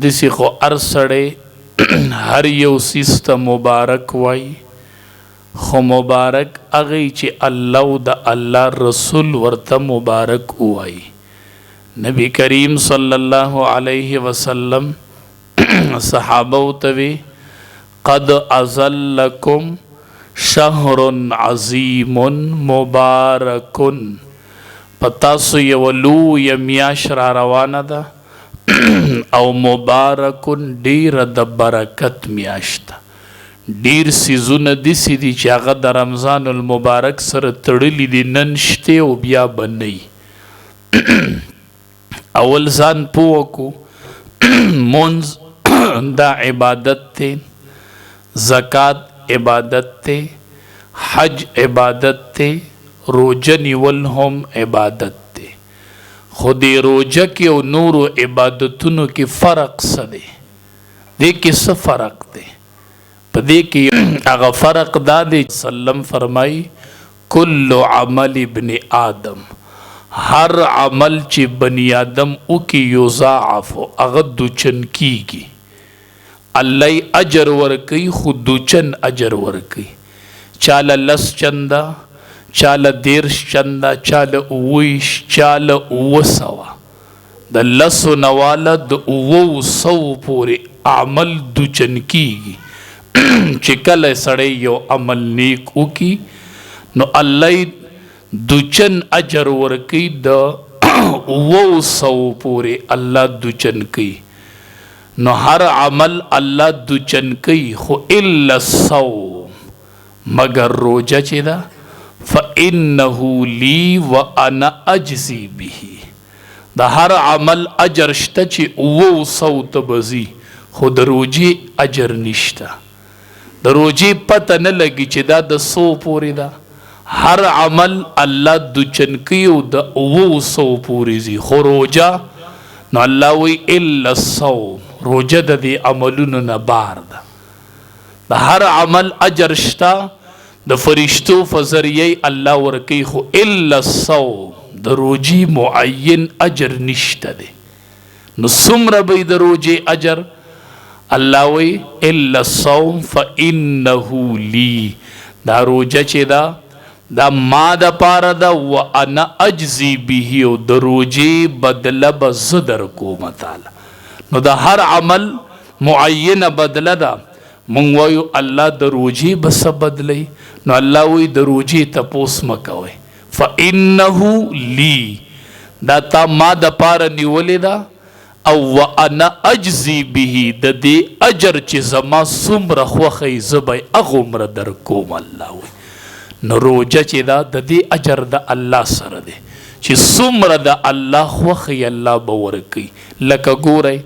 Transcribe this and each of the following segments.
دسی خو ارسڑے هر یو سیست مبارک وای خو مبارک اغی چی اللہ و دا اللہ رسول ورطا مبارک وای. نبی کریم صلی اللہ علیہ وسلم صحابہ توی قد ازلکم شهر عظیم مبارک پتاسو یولو یمیاش را روانه ده او مبارکن ډیر د برکت میاشت ډیر سیزونه دسی دي چې هغه د رمضان المبارک سره تړلی دي نن شته او بیا بنئ. اول ځان پوه کو مونز دا عبادت ته، زکات عبادت ته، حج عبادت ته، روزه نیول هم عبادت ته. خودی روزه کې او نور عبادتونو کې فرق څه دی؟ دې کې څه فرق دی؟ په دې کې هغه فرق دا دی سلم فرمای کل عمل ابن آدم، هر عمل چې بنی آدم او کې یضاعف هغه دوچن کیږي. الله اجر ورکي خود دوچن اجر ورکي. چاله لس چندا، چاله دیرش چندا، چاله اویش، چاله اوسوا. د لسو نواله د اوو سو پورې عمل دوچن کیږي. چې کله سړی یو عمل نیک وکي نو الله دوچن اجر ورکي د اوو سو پورې الله دوچن کوي. نو هر عمل الله دوچن کوي خو الا الصوم مگر روزه چې ده فإنه لی وانا اجزی به. د هر عمل اجر شته چې اوو سو ته بزي خو د روزې اجر نشته. د روزې پته نه لګي چې دا د سو پورې ده. هر عمل الله دوچن کوي او د اوو سو پورې زی خو روزه نو الله وی الا الصوم روزه د دې عملونو نه بار ده. د هر عمل اجر شته د فرشتو فزریه الله ورکی خو الا الصوم د روزي معین اجر نشته دی. نو څومره به د روزي اجر؟ الله وی الا الصوم فانه لی. دا روزه چې دا ما د پاره ده وانا اجزی به او د روزي بدله به زه درکوم تعالی. نو د هر عمل معینه بدله ده. مونږ وایو الله د روزي بس بدلی نو الله وی د روزي تپوس مکوي فانه لی. دا تا ما د پاره نیولې ده او وانا اجزی به د دې اجر چې زما څومره خوښی زه به هغومره در کوم. الله وی نو روزه چې دا د دې اجر د الله سره دی چې څومره د الله خوښی الله به ورکوي. لکه ګورئ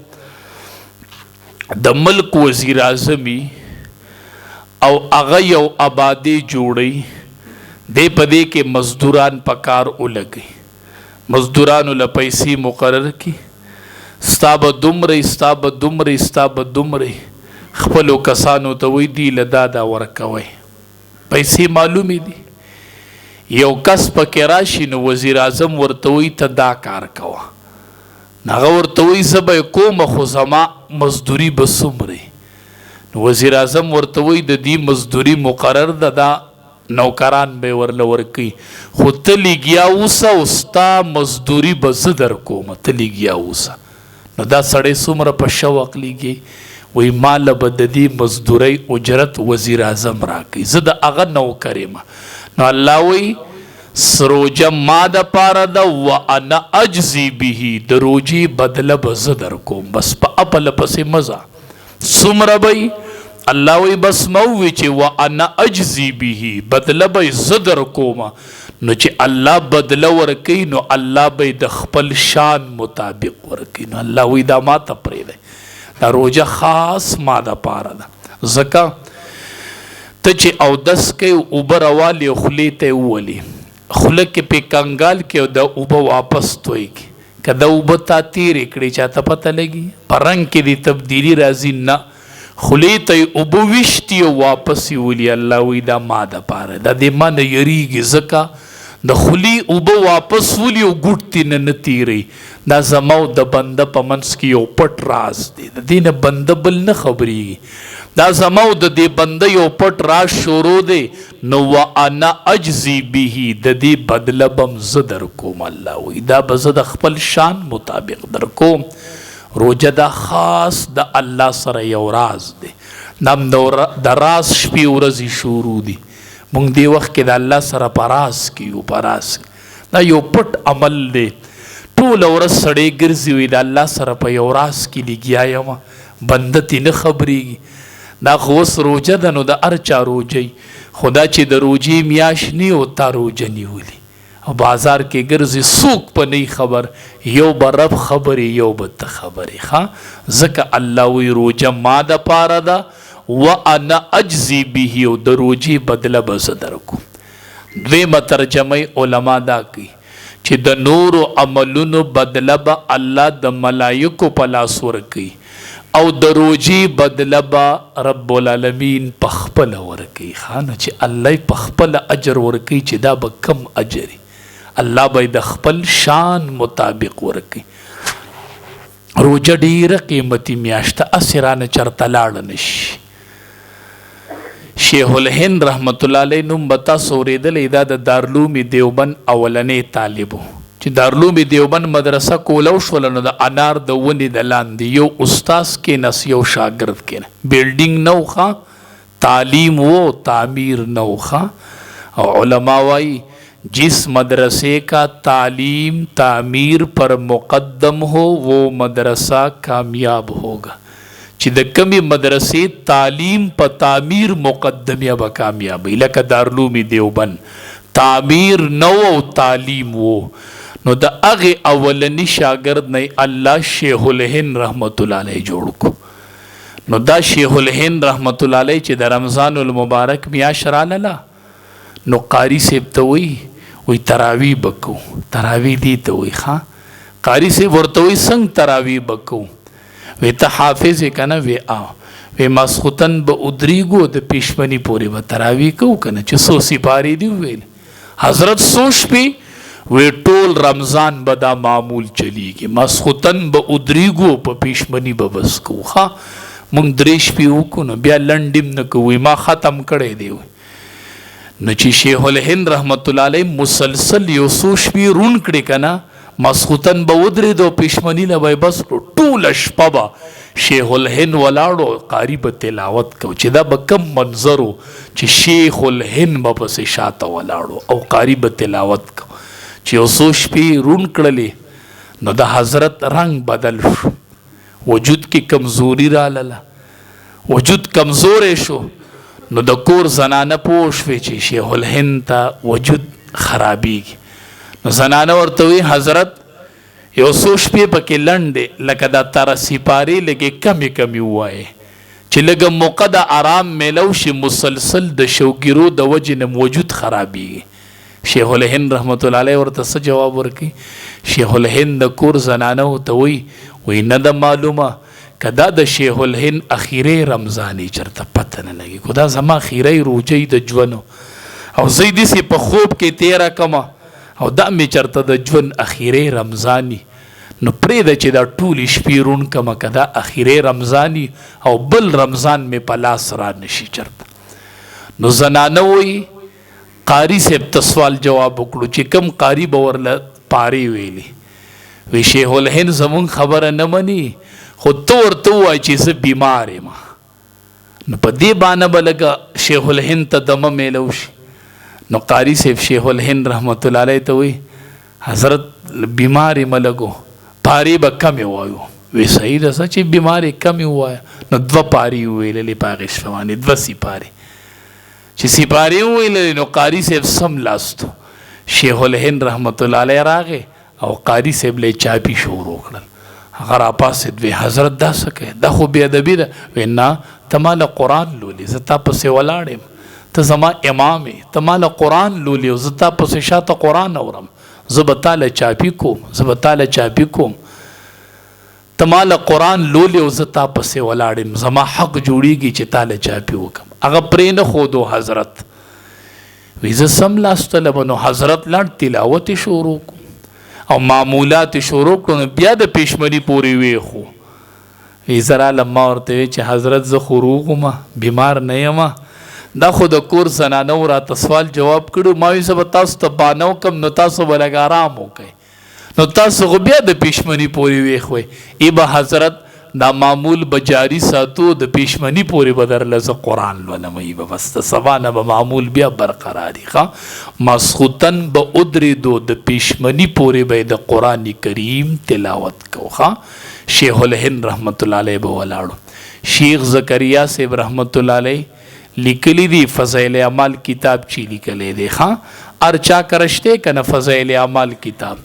د ملک وزیر اعظمي او هغه یو آبادی جوړی دی په دې کې مزدوران په کار ولګي. مزدورانو له پیسې مقرر کی ستا به دومره ستا به دومره ستا به دومره خپلو کسانو ته وی دی له دا ورکوئ. پیسې معلومې دي. یو کس پکې راشي نو وزیر اعظم ورته وی ته دا کار کوه. هغه ورته وی زه به کوم خو زما مزدوري به څومره؟ نو وزیر اعظم ورته وی د دې مزدوري مقرر ده دا نوکران به ورله ورکوي خو ته لګیا اوسه او ستا مزدوري به زه در کوم ته لګیا اوسه. نو دا سړی څومره په شوق لګي وی ماله به د دې مزدورۍ اجرت وزیر اعظم راکوي زه د هغه نوکر یم. نو الله وی سروجه ما د پاره ده وانا اجزی به د روزي بدله به زه در کوم. بس په اپله پسې مزه څومره به الله وی بس مووی چې وانا اجزی به بدله به زه در کوم. نو چې الله بدله ورکوي نو الله به د خپل شان مطابق ورکوي. نو الله وی دا ما ته پرېږدی دا روزه خاص ما د پاره ده. ځکه ته چې اودس کوې اوبه راوالې او خولې ته یې وولې خوله کې پې کنګال کې او د اوبه واپس توی کې که د اوبه تا تیرې کړې چاته پته لګي په رنګ کې دې تبدیلي راځي نه خولې ته یې اوبه ویشتي او واپس یې ولي. الله وی دا ما د پاره ده دې ما نه یریږي ځکه د خلی اوبه واپس ولی او ګوټ تینه نه تیری. دا زما او د بنده په منځ کې یو پټ راز دی، د دې نه بنده بل نه خبرېږي. دا زما او د دې بنده یو پټ راز شروع دی. نو وانا اجزي به، د دې بدله بم زه در کوم. الله وایي دا به زه د خپل شان مطابق در کوم. روجه دا خاص د الله سره یو راز دی. نام د راز شپې ورځې شروع دي. مونږ دې وخت کې د الله سره پراز کیو. پراز دا یو پټ عمل دی. ټول ورځ سړی ګرځي وي د الله سره په یو راز کې لګیا یم، بنده تې نه خبرېږي. دا خو اوس روجه ده، نو د هر چا روجه خدا چې د روجې میاشت نه او تا روجه نیولي او بازار کې ګرځي، څوک په نه خبر، یو به رب خبرې یو به ته خبرې. ښه ځکه الله وی روجه ما د پاره ده وانا اجزي به، او د روجې بدله به زه درکوم. دویمه ترجمه علما دا کوي چې د نورو عملونو بدله به الله د ملایکو په لاس ورکوي او د روجې بدله به رب العالمین په خپله ورکوي. خانه چې الله په خپله اجر ورکوي چې دا به کم اجري، الله به د خپل شان مطابق ورکوي. روجه ډیره قیمتي میاشته، اسې رانه چرته لاړه نشي. شیخ الهند رحمت الله علیه نوم به تاسو اورېدلی، دا د دارالعلوم دیوبند اولنی طالب و چې دارالعلوم دیوبند مدرسه کوله وشوله، نو د انار د ونې د لاندې یو استاذ کېناست، یو شاګرد کېناست. بیلډینګ نه و ښه، تعلیم و تعمیر نه و ښه. او علما وایي جس مدرسے کا تعلیم تعمیر پر مقدم ہو وہ مدرسہ کامیاب ہوگا. چې د کمی مدرسې تعلیم په تعمیر مقدم یا به کامیاب وي. لکه دارالعلوم دیوبند تعمیر نو او تعلیم وو، نو د هغې اولني شاګرد نه الله شیخ الهند رحمت الله علیه جوړ کو. نو دا شیخ الهند رحمت الله علیه چې د رمضان المبارک میاشت راله، نو قاری صاحب ته وی تراوی بکو. تراوی دی ته وی ښه، قاری صاحب ورته وی څنګه تراوی بکو؟ وی ته حافظ یې که نه؟ وی وی ماسخوتن به ادریږو د پیشمني پورې به تراوی کوو که نه، چې څو سپارې دي وویل. حضرت څو شپې؟ وی ټول رمضان به دا معمول چلیږي، ماسخوتن به ادریږو په پیشمني به بس کوو. ښه مونږ 3 شپې وکړو، نو بیا لنډ هم نه کوو، وی ما ختم کړی دی. نو چې شیخ الهند رحمت الله علیه مسلسل یو څو شپې رون کړې که نه، ماسخوتن به ودرېدو، پیشمني نه به یې بس کړو، ټوله شپه به شیخ الهند ولاړو، قاري به تلاوت کو. چې دا به کم منظر و چې شیخ الهند به پسې شاته ولاړو او قاري به تلاوت کو. چې یو څو شپې رون کړلې، نو د حضرت رنگ بدل شو، وجود کې کمزوري راغله، وجود کمزوری شو. نو د کور زنانه پوه شوې چې شیخ الهند ته وجود خرابېږي. نو زنانه ورته وی حضرت یو څو شپې پکې لنډې، لکه دا تره سپارې لږې کمې کمې ووایې چې لږه موقع د آرام میلو شي، مسلسل د شوګیرو د وجې نه وجود خرابېږي. شیخ الهند رحمت الله علیه ورته څه جواب ورکوي؟ شیخ الهند د کور زنانه ورته وی نه ده معلومه که دا د شیخ الهند اخیری رمضاني چرته پته نه لګي، خو دا زما اخیری روجۍ د ژوند او زه یې داسې په خوب کې تیره کمه او دا مې چرته د ژوند اخیری رمضاني، نو پرېږده چې دا ټولې شپې رون کمه، که دا اخیری رمضاني او بل رمضان مې په لاس را نشي چرته. نو زنانه وایي قاری صاحب ته سوال جواب وکړو چې کوم قاری به ورله پارې ویلي. وی شیخ الهند زمونږ خبره نه مني، خو ته ورته ووایه چې زه بیمار یم. نو په دې بانه به لږه شیخ الهند ته دمه میلو شي. نو قاری صاحب شیخ الهند رحمت الله علیه ته وی حضرت بیمار یم لږو، پارې به کمې وایو. وی صحیح ده چې بیمار کمې ووایه. نو 2 پارې وویللې په هغې شپه باندې، 2 سپارې. چې سپارې وویللې نو قاری صاحب سم لاستو. شیخ الهند رحمت الله علیه راغی او قاری صاحب له چاپی شروع کړل. هغه راپاسېد، وی حضرت دا څه کوې؟ دا خو بې ادبي ده. وی نه، ته ما له قرآن لولې، زه تا پسې ولاړ یم، ته زما امام یې، ته ما له قرآن لولې او زه تا پسې شاته قرآن اورم، زه به تا له چاپي کوم، زه به تا له چاپي کوم. ته ما له قرآن لولې او زه تا پسې ولاړ یم، زما حق جوړېږي چې تا له چاپي وکړم. هغه پرې نه ښودو حضرت. وی زه سملاستلم نو حضرت لاړ تلاوت یې شروع کړو او معمولات یې شروع کړو نو بیا د پیشمني پورې ویښو. وی زه رالم ما ورته وی چې حضرت زه خو روغ وم بیمار نه یم دا خو د کور زنانو راته سوال جواب کړو ما وی زه به تاسو ته بانه وکړم نو تاسو به لږ ارام وکئ نو تاسو خو بیا د پیشمني پورې ویښ وئ ای به حضرت دا معمول به جاری ساتو د پیشمني پورې به درله زه قرآن لولم ای به بس د سبا نه به معمول بیا برقراري ښه ماسخوتن به ودرېدو د پیشمني پورې به د قرآن کریم تلاوت کو ښه شیخ الهند رحمت الله علیه به ولاړو شیخ زکریا صاحب رحمت الله علیه لیکلی دی فضائل اعمال کتاب چی لیکلی دی ښه ارچا کرشته کنه فضائل اعمال کتاب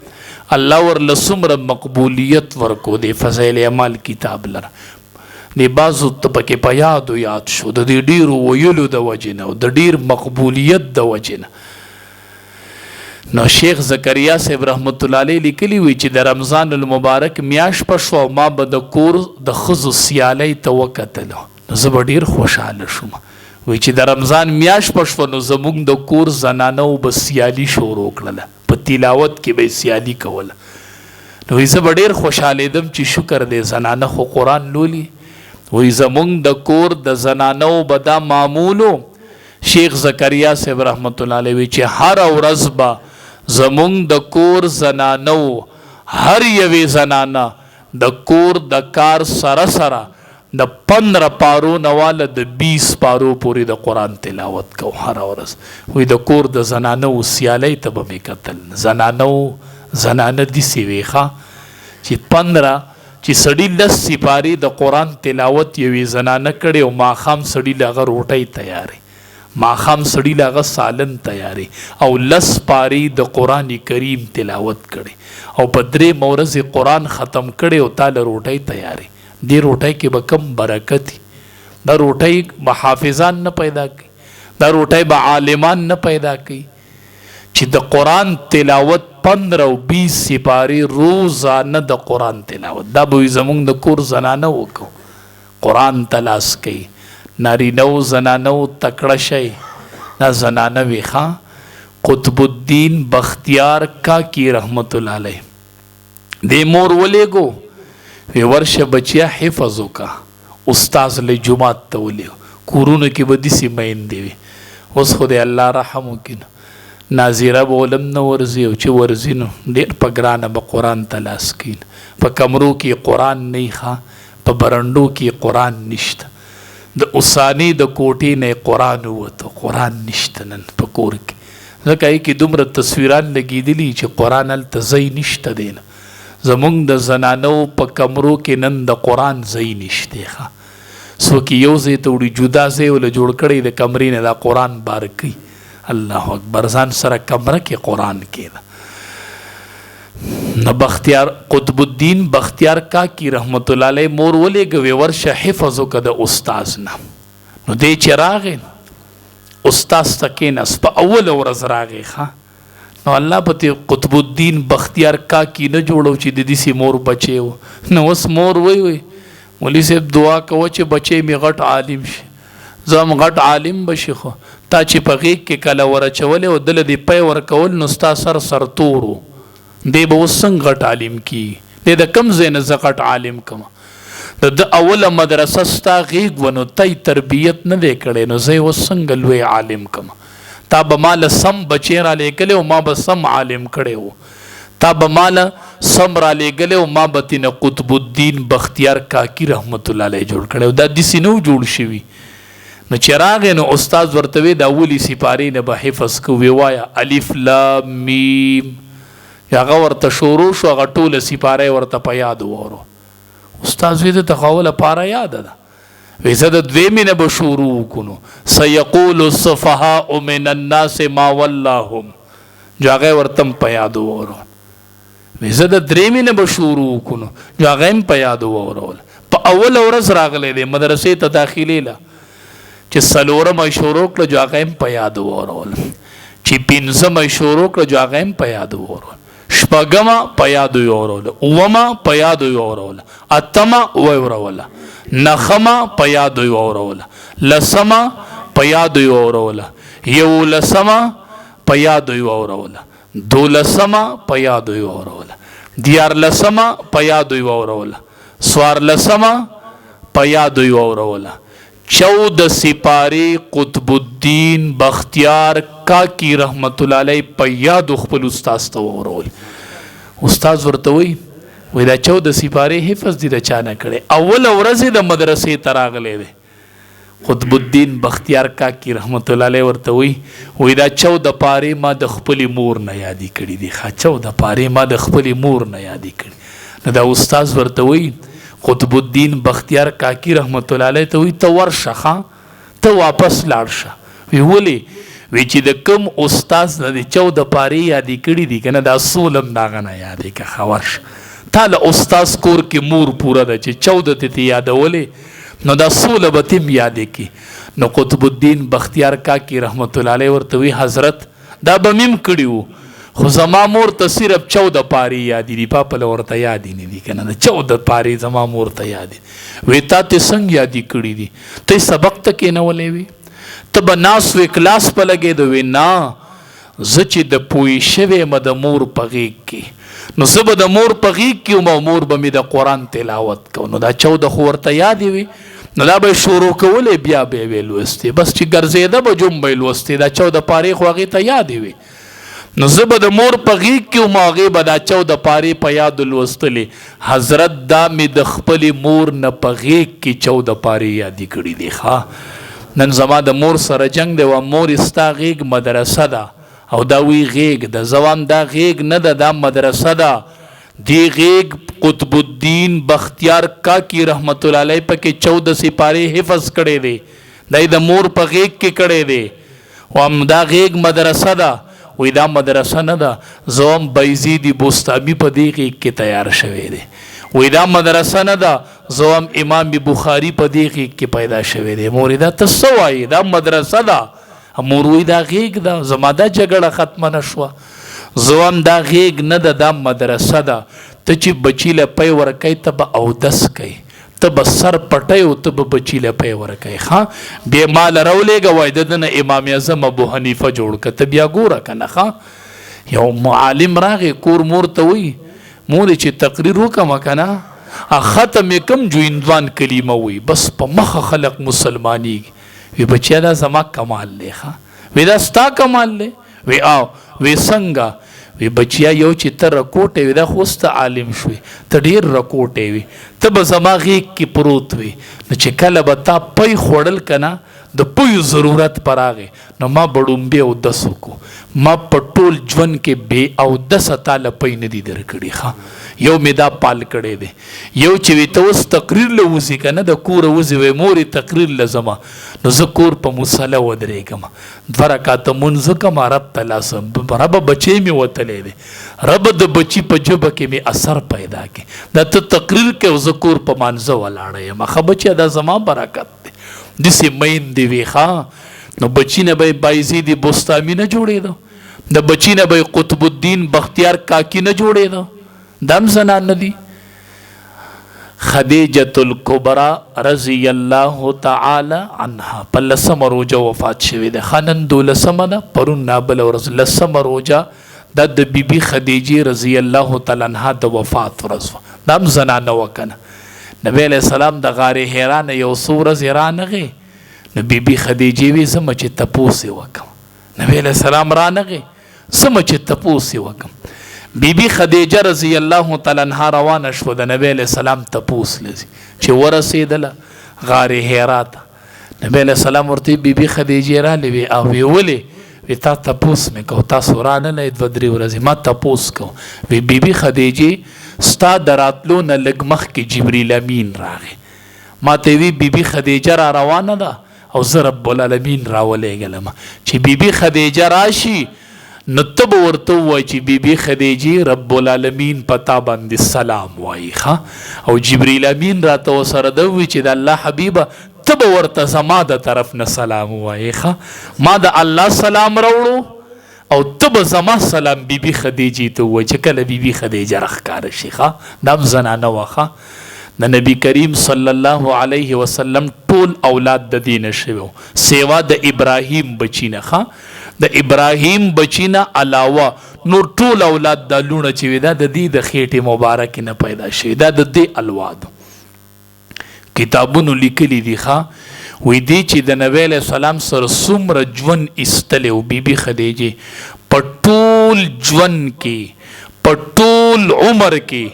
الله ورله څومره مقبولیت ورکو دی فضائل اعمال کتاب لره دی بعضو ته پکې په یاد شو د دې ډیرو ویلو د وجې نه او د ډیر مقبولیت د وجې نه. نو شیخ زکریا صاحب رحمت الله علیه لیکلی وی چې د رمضان المبارک میاش په شو ما به د کور د ښځو سیالۍ ته وکتلو نو زه به ډیر خوشحاله شوم وی چې د رمضان میاش په شو نو زموږ د کور زنانو به سیالي شروع کړله په تلاوت کې به سیالي کوله نو وی زه به ډیر خوشحالېدم چې شکر دی زنانه خو قرآن لولي وی زموږ د کور د زنانو به دا معمولو شیخ زکریا صاحب رحمت الله علیه وی چې هر ورځ به زمونږ د کور زنانو هر یوې زنانه د کور د کار سره سره د 15 پارو نواله د 20 پارو پورې د قرآن تلاوت کو هر ورځ وی د کور د زنانو سیالۍ ته به مې کتل زنانه داسې وې ښه چې 15 چې سړي 10 سپارې د قرآن تلاوت یوې زنانه کړې او ماښام سړي له هغه روټۍ تیارې ماښام سړي له هغه سالن تیارې او 10 پارې د قرآن کریم تلاوت کړې او په 3 ورځې قرآن ختم کړې او تا له روټۍ تیارې دې روټۍ کې به کم برکت دا روټۍ به حافظان نه پیدا کوي دا روټۍ به عالمان نه پیدا کوي چې د قرآن تلاوت 15 او 20 سپارې روزانه د قرآن تلاوت دا به زمونږ د کور زنانه وکړو قرآن تلاس کوي نارینو زنانو تکړه شي دا زنانه وی ښه قطب الدین بختیار کاکی رحمت الله علیه دې مور ولېږو وی ورشه بچیا حفظ وکړه استاذ له جومات ته ولېږو کورونو کې به داسې میندې وي اوس خو دې الله رحم وکړي ناظره به ولم نه ورځي او چې ورځي نو ډېر په ګرانه به قرآن تلاس کړي په کمرو کې قرآن نه ښه په برنډو کې قرآن نشته د اوسانی د کوټې نه قرآن ووته قرآن نشته نن په کور کې ځکه یې کې دومره تصویران لګېدلي چې قرآن هلته ځای نشته دی نه زمونږ د زنانو په کمرو کې نن د قرآن ځای نشته ښه څوک یو ځای ته وړي جدا ځای وله جوړ کړی د کمرې نه دا قرآن بار کوي الله اکبر ځان سره کمره کې قرآن کېده نو بختیار قطب الدین بختیار کاکی رحمت الله علیه مور ولېږه ورشه حفظ وکړه د استاذ نه نو دې چې راغې استاذ ته کېناست په اوله ورځ راغې ښه نو الله په قطب الدین بختیار کاکی نه جوړو چې د داسې مور بچی و نو اوس مور وی مولوي صاحب دعا کوه چې بچی مې غټ عالم شي زه هم غټ عالم بشي خو تا چې په غېږ کې کله ورچولې او دله دې پی ورکول نو ستا سر تور و دی به اوس څنګه غټ عالم کی دی د کم ځای نه زه غټ عالم کم د اوله مدرسه ستا غېږ و نو تی تربیت نه دی کړی نو زه یې اوس څنګه لوی عالم کم تا به ما له سم بچی را لیږلی او ما به سم عالم کړی و تا به ما له سم را لیږلی او ما به تېنه قطب الدین بختیار کاکی رحمت الله علیه جوړ کړی او دا داسې نه و جوړ شوي نو چې راغی نو استاد ورته وی د اولي سپارې نه به حفظ کو وی وایه الف لام میم هغه ورته شروع شو هغه ټوله سپاره ورته په یاد وورو استاد وی ته خو له پاره یاد ده وی زه د دویمې نه به شروع وکړو سیقول السفهاء من الناس ما ولاهم جو هغه ورته په یاد وورو وی زه د درېمې نه به شروع وکړو جو هغه هم په یاد وورول په اوله ورځ راغلی دی مدرسې ته داخلي له چې څلورمه شروع کړه جو هغه هم په یاد وورول چې پنځمه شروع کړه جو هغه هم په یاد وورول شپږمه په یادو یې اومه په یادو یې اتمه ویوروله نخمه په یادو یې لسمه په یادو یې یولسمه په یادو یې واوروله، 12 په یادو یې واوروله، 14 په یادو یې واوروله، 14 په یادو یې واوروله، 14 سپارې قطب الدین بختیار کاکی رحمت الله علیه په یادو خپل استاذ ته واورول. استاذ ورته وی دا 14 سپارې حفظ دي د چا نه کړی، اوله ورځ د مدرسې ته راغلی دی. قطب الدین بختیار کاکی رحمت الله علیه ورته وی دا 14 پارې ما د خپلې مور نه یادې کړي دي. 14 پارې ما د خپلې مور نه یادې کړي. نو دا استاذ ورته وی قطب الدین بختیار کاکی رحمت الله علیه ته وی ته ورشه، ته واپس لاړ شه. وی ولې؟ وی چې د کوم استاذ نه د 14 پارې یادې کړي دي که نه دا سولم داغه نه یادې که ښه ورشه. تا له استاذ کور کې مور پوره ده چې 14 ته یادولې نو دا سوله به تیم یادې کی. نو قطب الدین بختیار کاکی رحمت الله علیه ورته وی حضرت دا به میم کړي وو خو زما مور ته صرف 14 پارې یادې دي، پاپله ورته یادې نه دي که نه، 14 پارې زما مور ته یادې. وی تا ته څنګه یادې کړي دي؟ ته سبق ته کېنولی وي؟ ته به ناس وې کلاس په لګېده؟ وی نه، زه چې د پوه شوی یم د مور په غېږ کې، نو زه به د مور په غېږ کې وم او مور به مې د قرآن تلاوت کو. نو دا 14 خو ورته یادې وي، نو دا به یې شروع کولی، بیا به یې لوستې، بس چې ګرځېده به جوم به یې لوستې. دا 14 پارې خو هغې ته یادې وي. نو زه به د مور په غېږ کې وم، هغې به دا 14 پارې په یادو لوستلې. حضرت دا مې د خپلې مور نه په غېږ کې 14 پارې یادې کړي دي. ښه نن زما د مور سره جنګ دی، و مور ستا غېږ مدرسه ده او دا وی غېږ ده. زوام دا غېږ نه ده، دا مدرسه ده. دی غېږ قطب الدین بختیار کاکی رحمت الله علیه پکې 14 سپارې حفظ کړی دی، دا د مور په غېږ کې کړی دی. او دا غېږ مدرسه ده. وی دا مدرسه نه ده، زوم بایزید بوستامی په دې غېږ کې تیار شوی دی. وی دا مدرسه نه ده، زوم امام بخاری په دې غېږ کې پیدا شوی دی. مور دا ته څه وایې؟ دا مدرسه ده. مور وی دا غېږ ده، زما دا جګړه ختمه نه شوه. زوم دا غېږ نه ده، دا مدرسه ده. ته چې بچي له پی ورکوې ته به اودس کوې، ته به سر پټی او ته به بچي له پی ورکوې. ښه بیا ما له راولېږه وایي د ده نه امام اعظم ابو حنیفه جوړ که، ته بیا ګوره که نه. ښه یو معلم راغی کور، مور ته وایي مورې چې تقریر وکړمه که نه، ختم یې کم جویندوان کلیمه وایي، بس په مخه خلق مسلمانېږي. وی بچیا دا زما کمال دی. ښه وی دا ستا کمال دی؟ وی آو. وی څنګه؟ وی بچیا یو چې ته رکوټې وي، دا خو اوس ته عالم شوې، ته ډېر رکوټې وي، ته به زما غېږ کې پروت وي، نو چې کله به تا پی خوړل که نه د پویو ضرورت پر راغی نو ما به ډومبې اودس وکړو. ما په ټول ژوند کې بې اودسه تا له پی نه دي درکړي. ښه یو مې دا پال کړی دی. یو چې وي ته اوس تقریر له وځې که نه، د کوره وځې وی مورې تقریر له ځمه، نو زه کور په مصله ودرېږم، 2 رکعته مونځ وکړم، رب ته لاسم، ربه بچی مې وتلی دی، ربه د بچي په ژبه کې مې اثر پیدا کړي. دا ته تقریر کوې او زه کور په مانځه ولاړه یم. ښه بچیه دا زما برکت دی. داسې میندې وي. ښه نو بچي نه به یې بایزید بوستامي نه جوړېده، د بچي نه به یې قطب الدین بختیار کاکی نه جوړېده. دا هم زنان نه دي. خدیجة الکبرا رضی الله تعالی عنها په 10مه روژه وفات شوې ده. ښه نن 12مه ده، پرون نابله ورځ 10مه روژه دا د بیبي خدیجې رضی الله تعالی عنها د وفات ورځ وه. دا هم زنانه وه که نه. نبی علیه السلام د غار حرا نه یو څو ورځې رانغې، نو بیبي خدیجې وی زما چې تپوس یې وکړم. نبی علیه السلام رانغې، زما چې تپوس یې وکړم. بیبي خدیجه رضی الله تعالی عنها روانه شوه د نبی علیه السلام تپوس لذي چې ورسېدله غار حرا ته. نبی علیه السلام ورته بیبي خدیجې راغلې وی او وی ولې؟ وی تا تپوس مې کو، تاسو رانغلئ 2-3 ورځې، ما تپوس کو. وی بیبي خدیجې ستا د راتلو نه لږ مخکې جبریل امین راغی، ما ته وی بیبي خدیجه را روانه ده او زه رب العالمین راولېږلم چې بیبي خدیجه راشي نو ته به ورته ووایي چې بیبي خدیجې رب العالمین په تا باندې سلام وایي. ښه او جبریل امین راته ورسره ده ووایي چې د الله حبیبه ته به ورته زما د طرف نه سلام وایي. ښه ما د الله سلام راوړو او ته به زما سلام بیبي خدیجې ته ووایي چې کله بیبي خدیجه راښکاره شي. ښه دا هم زنانه وه. ښه د نبی کریم صلی الله علیه وسلم ټول اولاد د دې نه شوي سیوا د ابراهیم بچي نه. ښه د ابراهیم بچینا علاوه نور ټول اولاد د لونه چې وي دا د دې د خېټې مبارک نه پیدا شي، دا د دې الواد کتابونو لیکلي دي. ښه وی دی چې د نبی علیہ السلام سره څومره ژوند ایستلی و بیبي خدیجې په ټول ژوند کې په ټول عمر کې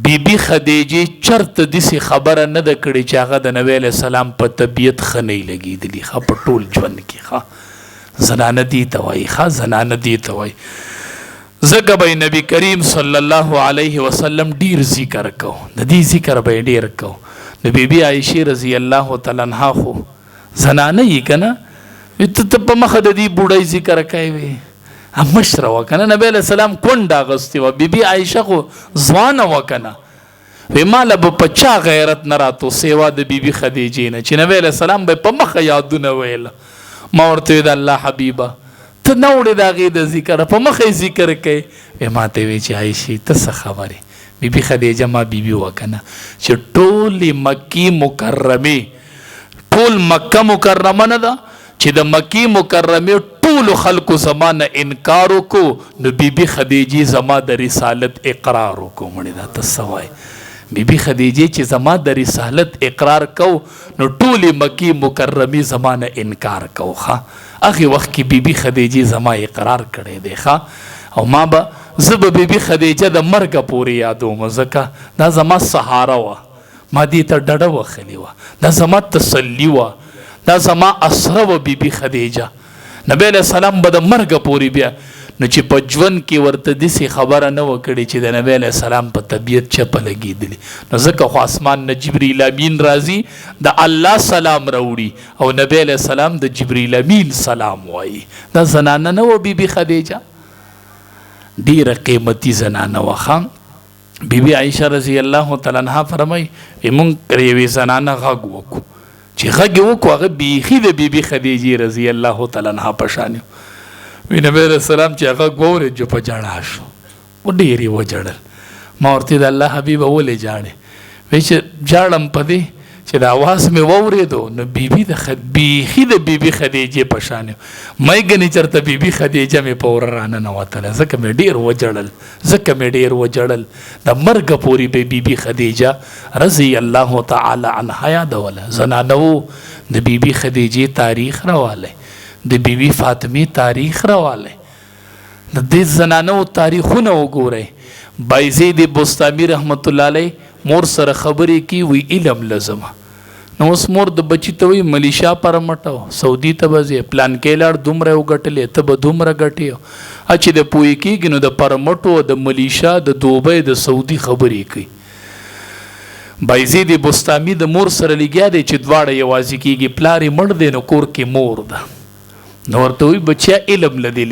بیبي خدیجې چرته داسې خبره نه ده کړې چې هغه د نبی علیہ السلام په طبیعت ښه نه لګېدلي. ښه په ټول ژوند کې ښه زنانه دی ته وایي، ښه زنانه دی ته وایي. ځکه به نبی کریم صلی الله علیه وسلم ډیر ذکر کو، د دې ذکر به ډیر کو. د بیبي عایشې رضی الله تعالی عنها خو زنانه یې که نه ته په مخه د دې بوډۍ ذکر کوي مشره وه که نه. نبی علیه السلام کونډه اغوستې وه، بیبي عایشه خو ځوانه وه که نه. وی ماله به په چا غیرت نه راتو سیوا د بیبي خدیجې نه چې نبی علیه السلام به په مخه یادونه ویله. ما ورته وی د الله حبیبه ته نه وړې د هغې د ذکر په مخه یې ذکر کوي. وی ما ته وی چې عایشې ته څه خبرې بیبي خدیجه ما بیبي وه که نه چې ټولې مکې مکرمې ټول مکه مکرمه نه ده چې د مکې مکرمې ټولو خلکو زما نه انکار وکړو نو بیبي خدیجې زما د رسالت اقرار وکړو. مړې دا ته څه وایي بیبي خدیجې چې زما د رسالت اقرار کو نو ټولې مکې مکرمې زما نه انکار کو. ښه هغې وخت کې بیبي خدیجې زما اقرار کړی دی. ښه او ما به زه به بیبي خدیجه د مرګه پورې یادوم ځکه دا زما سهاره وه، ما دې ته ډډه وخلې وه، دا زما تسلي وه، دا زما اسره وه بیبي خدیجه. نبی علیہ السلام به د مرګه پورې بیا نو چې په ژوند کې ورته داسې خبره نه وه کړې چې د نبی علیہ السلام په طبیعت چپه لګېدلې. نو ځکه خو اسمان نه جبریل امین راځي د الله سلام راوړي او نبی علیہ السلام د جبریل امین سلام وایي. دا زنانه نه وه بیبي خدیجه، ډیره قیمتي زنانه وه. ښه بیبي عایشه رضی الله تعالی عنها فرمایي موږ یوې زنانه غږ وکړو چې غږ یې وکړو هغه بیخي د بیبي خدیجې رضی الله تعالی عنها په شان وي. نبی علیہ السلام چې هغه واورېد جو په ژړا شو و ډېر یې وژړل. ما ورته د الله حبیبه ولې ژاړې؟ وایي چې ژاړم په دې چې د اواز مې واورېدو نو بیبي بیخي د بیبي خدیجې په شان مې ګنې چېرته بیبي خدیجه مې په وره راننوتله ځکه مې ډېر وژړل. د مرګه پورې به بیبي خدیجه رضی الله تعالی عنها یادوله. زنانه وو د بیبي خدیجې تاریخ راوالی، د بیبي فاطمې تاریخ راوالی. د دې زنانو تاریخونه وګورئ. بایزید بستامي رحمت الله علیه مور سره خبرې کی وی علم لازمه. نو اوس مور د بچی ته وی ملیشا پر مټو سعودي ته به پلان کې لاړ دومره وګټلې ته به دومره ګټې چې د پوی کېږي نو د پر مټو د ملیشا د دوبۍ د سعودي خبرې کوي. بایزید بستامي د مور سره لګیا دی چې دواړه یوازې کېږي، پلار یې مړ دی نو کور کې مور ده. نو ورته وی بچیا علم لدې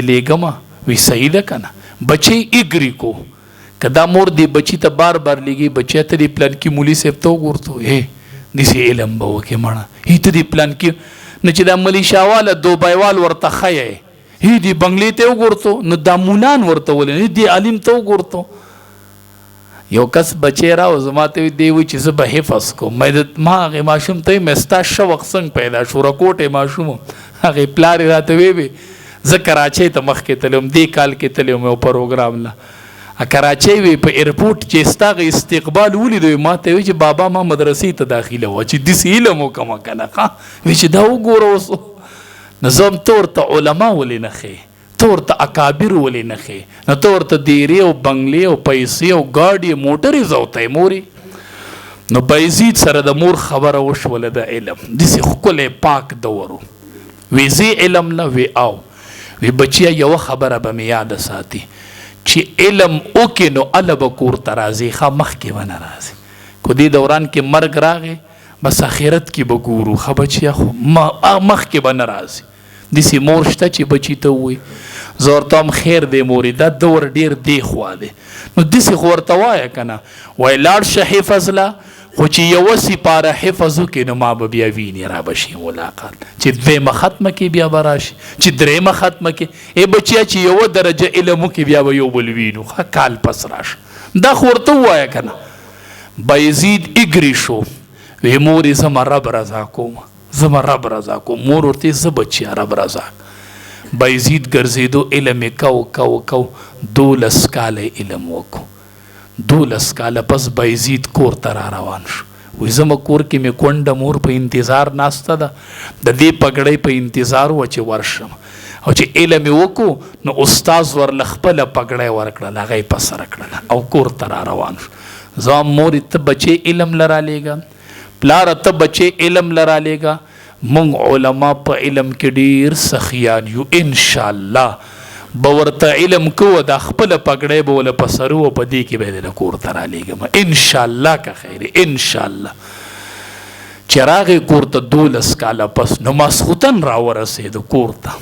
لېږمه وی صحیح ده که نه. بچی اګري کو که دا مور دی بچی ته بار بار لګي بچی ته دی پلان کې مولي صاحب ته وګورته داسې علم به وکړې مړه هی ته دی پلان کې نه چې دا ملیشاواله دوبایوال ورته ښیی هی دی بنګلې ته وګورته نو دا مولان ورته ولې دی عالم ته وګورته. یو کس بچی راو زما ته دی وی چې زه به حفظ کوم. ما هغې ماشوم ته مې ستا شوق څنګه پیدا شو رکوټې ماشوم هغې پلار یې راته وی زه کراچۍ ته مخکې تللی وم دې کال کې تللی وم یو پروګرام نه کراچۍ وی په ایرپورټ چې ستا هغه استقبال ولیدو ما ته وی چې بابا ما مدرسې ته داخله وه چې داسې علم وکړمه که نه وی چې دا وګوره اوس نو زه هم ته ورته علما ولې نه ښې ته ورته اکابر ولې نه ښې نو ته ورته دیرې او بنګلې او پیسې او ګاډي موټرې زوتی مورې. نو بایزید سره د مور خبره وشوله د علم داسې ښکلی پاک دورو وی زی علم نه وی او وی بچیا یو خبره به مې یاده ساتي چې علم وکې نو اله به کور ته راځي ښه مخکې به نه راځي. کو دې دوران کې مرګ راغی بس آخرت کې به ګورو ښه بچیا خو مخکې به نه راځي. داسې مور شته چې بچي ته ووایي زه ورته هم خیر دی مورې دا دور ډېر دی خوا دی نو داسې خو ورته وایه که نه وایي لاړ شه حفظ له خو چې یوه سپاره حفظ وکړي نو ما به بیا وینې را به شي ملاقات چې دویمه ختمه کې بیا به راشي چې درېیمه ختمه کې ای بچیا چې یوه درجه علم وکړي بیا به یو بل وینو ښه کال پس راشه دا خو ورته ووایه که نه. بایزید اګري شو وی مورې زه رب رضا کوم زما رب رضا کو. مور ورته زه بچیا رب رضا. بایزید ګرځېدو علم یې کو 12 کاله علم وکړو. 12 کاله پس بایزید کور ته را روان شو. وی زما کور کې مې کونډه مور په انتظار ناسته ده، د دې پګړۍ په انتظار و چې ورشم. او چې علم یې وکړو نو استاذ ورله خپله پګړۍ ورکړله، هغه یې په سره کړله او کور ته را روان شو. زما مورې ته بچې علم له رالیږه، پلاره ته بچې علم له رالیږه. موږ علما په علم کې ډېر سخیان یو. انشاءالله به ورته علم کوو، دا خپله پګړۍ به وله په سر و، په دې کې به یې د کور ته رالیږم انشاءالله که خیر انشاءالله. چې راغی کور ته 12 کاله پس نو ماسخوتن راورسېدو کور ته،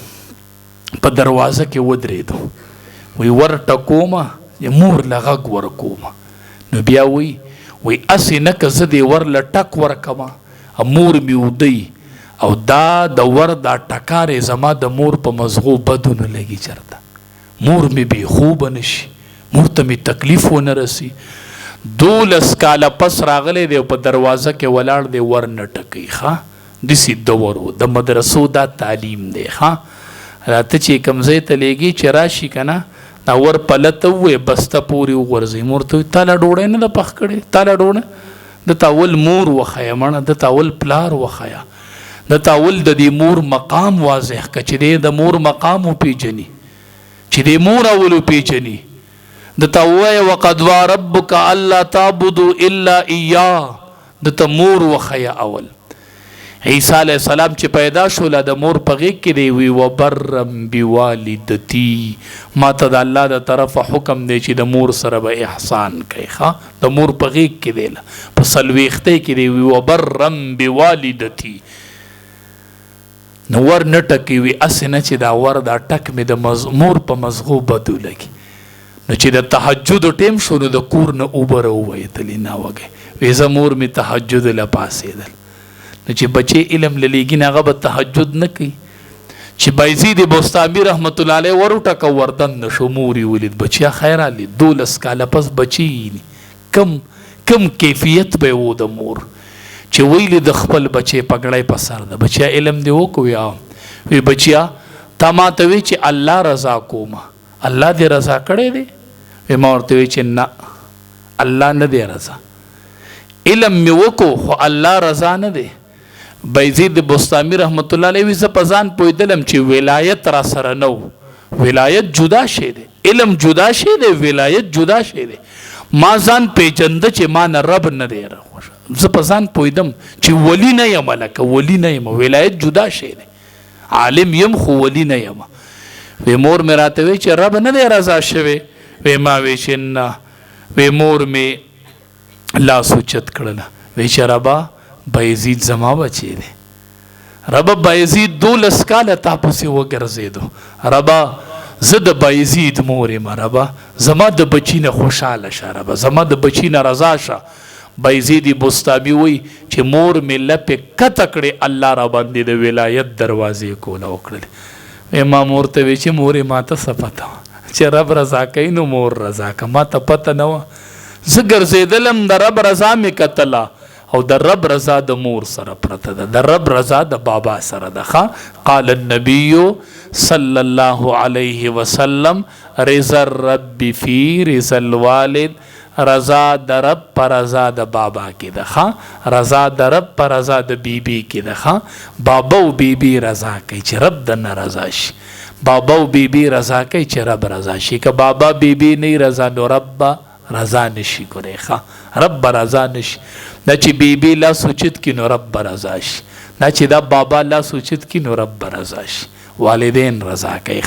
په دروازه کې ودرېدو. وی ور ټکومه مور له غږ ورکومه. نو بیا وی اسې نه که زه دې ورله ټک ورکمه، مور مې ودی او دا د ور دا ټکارې زما د مور په مزغو بدو نه لګي، چرته مور مې بې خوبه نشي، مور ته مې تکلیف ونه رسي. 12 کاله پس راغلی دی او په دروازه کې ولاړ دی، ور نه ټکوي. ښه داسې دورو د مدرسو دا تعلیم دی. ښه راته چې کوم ځای ته لیږي چې راشي که نه، دا ور پلته ووایې بسته پورې وغورځوي. مور ته وایي تا لا ډوډۍ نه ده پخ کړې، تا لا ډوډۍ د تا اول مور وښیه، مړه د تا اول پلار وښیه، د تا اول د دې مور مقام واضح که چې دی د مور مقام وپېژني، چې دی مور اول وپېژني. د تا ووایه وقد وا ربک الا تعبدوا الا ایاه، د تا مور وښیه اول. عیسی علیه السلام چې پیدا شوله د مور په غېږ کې دی، وی وبرم بوالدتی، ما ته د الله د طرفه حکم دی چې د مور سره به احسان کوي. ښه د مور په غېږ کې دی، په څلوېښتۍ کې دی، وی وبرم بوالدتی. نو ور نه ټکي وي، اسې نه چې دا ور دا ټک مې د مور په مزغو بدو لګي. نو چې د تهجد ټیم شو نو د کور نه اوبه راووتلې ناوګۍ. وی زه مور مې تهجد له پاڅېدل. نو چې بچې علم له لیږي نه هغه به تهجد نه کوي. چې بایزید بستامي رحمت الله علیه ور وټکه وردن نه شو، مور یې ولید بچیا خیر علي 12 کاله پس بچی کم کیفیت به و د مور چې ویلی د خپل بچې پګړۍ په سر ده. بچیا علم دی وکړو، وی بچیا تا ما ته وی چې الله رضا کومه، الله دې رضا کړی دی؟ وی ما ورته وی چې نه الله نه دی رضا، علم مې وکړو خو الله رضا نه دی. بایزید بستامي رحمت الله علیه وی زه په ځان پوهېدلم چې ولایت را سره نه و. ولایت جدا شی دی، علم جدا شی دی، ولایت جدا شی دی. ما ځان پیژنده چې ما نه رب نه دی راخوښ، زه په ځان پوهېدم چې ولی نه یم، لکه ولی نه یم. ولایت جدا شی دی، عالم یم خو ولی نه یم. وی مور مې راته وی چې رب نه دی رضا شوی. وی ما وی چې نه. وی مور مې لاس اوچت کړله، وی چې ربا بایزید زما بچی دی. ربا بایزید 12 کاله تا پسې وګرځېدو. ربا زه د بایزید مور یم، ربا زما د بچی نه خوشحاله شه، ربا زما د بچی نه رضا شه. بایزید بستامي وی چې مور مې لپې کته کړې، الله را باندې د ولایت دروازې کوله وکړلې. ما مور ته وی چې مورې ما ته څه پته وه چې رب رضا کوي نو مور رضا که، ما ته پته نه وه. زه ګرځېدلم د رب رضا مې کتله او د رب رضا د مور سره پرته ده، د رب رضا د بابا سره ده. قال النبي صلی الله علیه وسلم رضا الرب فی رضا الوالد، رضا د رب پر رضا د بابا کې ده، رضا د رب پر رضا د بیبي کې ده. بابا او بیبي رضا کوي چې رب د نه رضا شي، بابا او بیبي رضا کوي چې رب رضا شي. که بابا بیبي نه رضا نو رب رضا نشي کولی، رب رضا نشي. دا چې بیبي لاس اوچت کړي نو رب رضا شي، دا چې دا بابا لاس اوچت کړي نو رب رضا شي. والدین رضا کوي.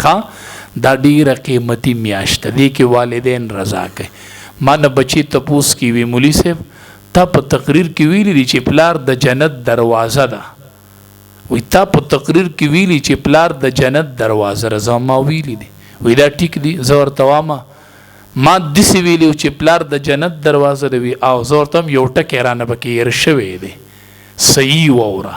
دا ډیره قیمتي میاشت دی کې والدین رضا کوي. ما نه بچی تپوس کی وی مولوی صاحب تا په تقریر کې ویلی دی چې پلار د جنت دروازه ده. وی تا په تقریر کې ویلی چې پلار د جنت دروازه ده. زما ویلی دی. وی دا ټیک دی. زه ورته وامه ما داسې ویلي چې پلار د جنت دروازه ده. وی او زه ورته هم یو ټکی رانه پکې هېر شوی دی، صحیح واوره.